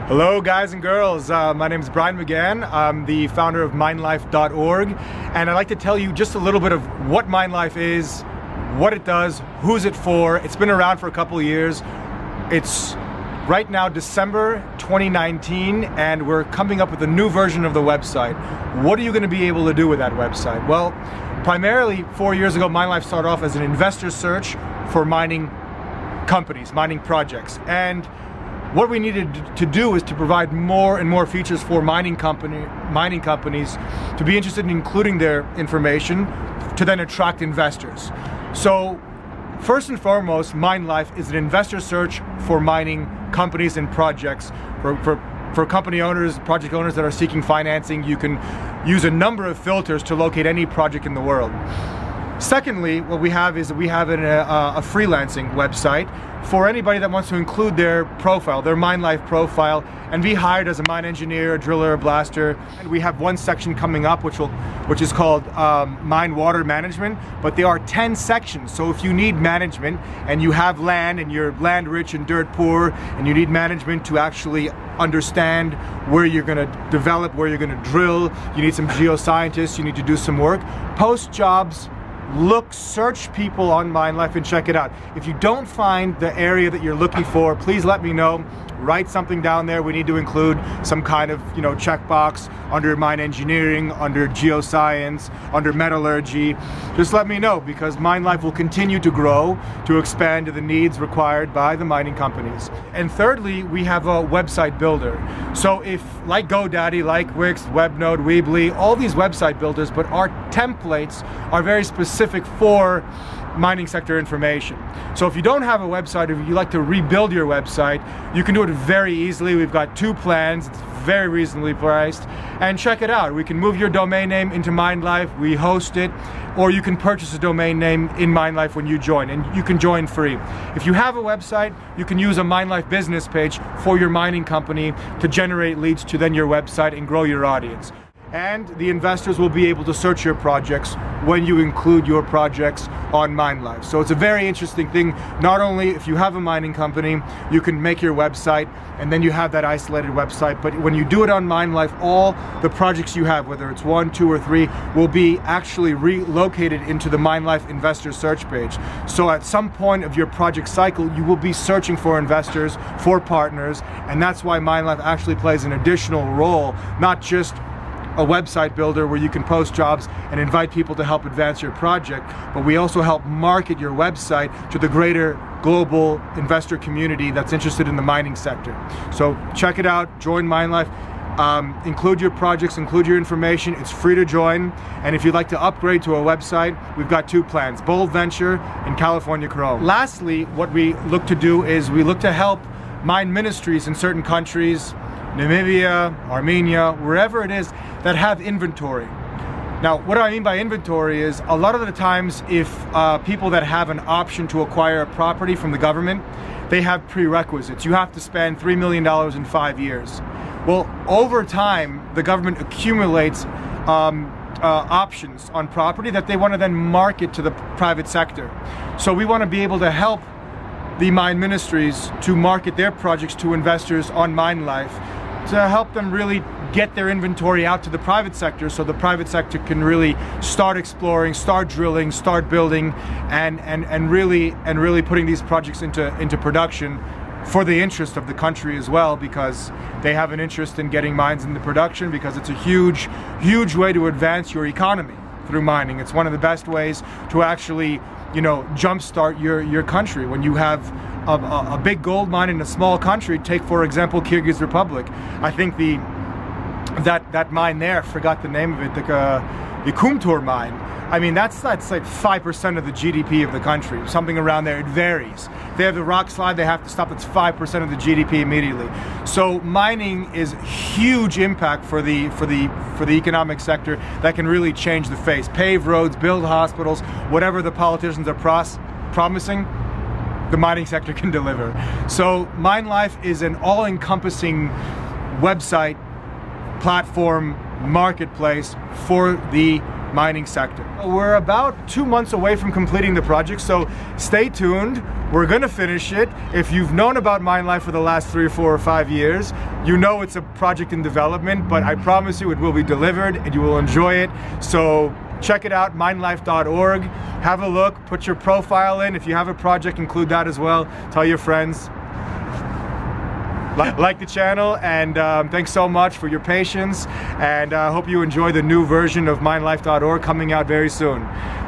Hello guys and girls, my name is Brian McGann. I'm the founder of MineLife.org, and I'd like to tell you just a little bit of what MineLife is, what it does, who's it for. It's been around for a couple of years. It's right now December 2019, and we're coming up with a new version of the website. What are you going to be able to do with that website? Well, primarily 4 years ago, MineLife started off as an investor search for mining companies, mining projects. And what we needed to do is to provide more and more features for mining companies to be interested in including their information to then attract investors. So first and foremost, MineLife is an investor search for mining companies and projects. For company owners, project owners that are seeking financing, you can use a number of filters to locate any project in the world. Secondly, what we have is a freelancing website for anybody that wants to include their profile, their MineLife profile, and be hired as a mine engineer, a driller, a blaster. And we have one section coming up which is called mine water management, but there are 10 sections. So if you need management and you have land and you're land rich and dirt poor and you need management to actually understand where you're going to develop, where you're going to drill, you need some geoscientists, you need to do some work, post jobs. Search people on MineLife and check it out. If you don't find the area that you're looking for, please let me know. Write something down there. We need to include some kind of, checkbox under mine engineering, under geoscience, under metallurgy. Just let me know, because MineLife will continue to grow, to expand to the needs required by the mining companies. And thirdly, we have a website builder. So if, like GoDaddy, like Wix, Webnode, Weebly, all these website builders, but our templates are very specific for mining sector information. So if you don't have a website, if you like to rebuild your website, you can do it very easily. We've got 2 plans. It's very reasonably priced. And check it out. We can move your domain name into MineLife. We host it. Or you can purchase a domain name in MineLife when you join, and you can join free. If you have a website, you can use a MineLife business page for your mining company to generate leads to then your website and grow your audience. And the investors will be able to search your projects when you include your projects on MineLife. So it's a very interesting thing. Not only if you have a mining company, you can make your website and then you have that isolated website, but when you do it on MineLife, all the projects you have, whether it's 1, 2, or 3, will be actually relocated into the MineLife investor search page. So at some point of your project cycle, you will be searching for investors, for partners, and that's why MineLife actually plays an additional role, not just a website builder where you can post jobs and invite people to help advance your project, but we also help market your website to the greater global investor community that's interested in the mining sector. So check it out, join MineLife, include your projects, include your information. It's free to join, and if you'd like to upgrade to a website, we've got 2 plans, Bold Venture and California Chrome. Lastly, what we look to do is we look to help mine ministries in certain countries, Namibia, Armenia, wherever it is, that have inventory. Now, what do I mean by inventory is a lot of the times if people that have an option to acquire a property from the government, they have prerequisites. You have to spend $3 million in 5 years. Well, over time, the government accumulates options on property that they want to then market to the private sector. So we want to be able to help the mine ministries to market their projects to investors on MineLife, to help them really get their inventory out to the private sector, so the private sector can really start exploring, start drilling, start building, and really putting these projects into production for the interest of the country as well, because they have an interest in getting mines into production, because it's a huge way to advance your economy through mining. It's one of the best ways to actually jumpstart your country. When you have a big gold mine in a small country, take for example Kyrgyz Republic. I think that mine there, I forgot the name of it, the Kumtor mine. I mean, that's like 5% of the GDP of the country, something around there. It varies. They have the rock slide, they have to stop. It's 5% of the GDP immediately. So mining is huge impact for the economic sector that can really change the face. Pave roads, build hospitals, whatever the politicians are promising, the mining sector can deliver. So MineLife is an all-encompassing website, platform, marketplace for the mining sector. We're about 2 months away from completing the project, so stay tuned. We're going to finish it. If you've known about MineLife for the last 3 or 4 or 5 years, you know it's a project in development, but I promise you it will be delivered and you will enjoy it. So check it out, MineLife.org. Have a look, put your profile in. If you have a project, include that as well. Tell your friends. Like the channel, and thanks so much for your patience, and I hope you enjoy the new version of MineLife.org coming out very soon.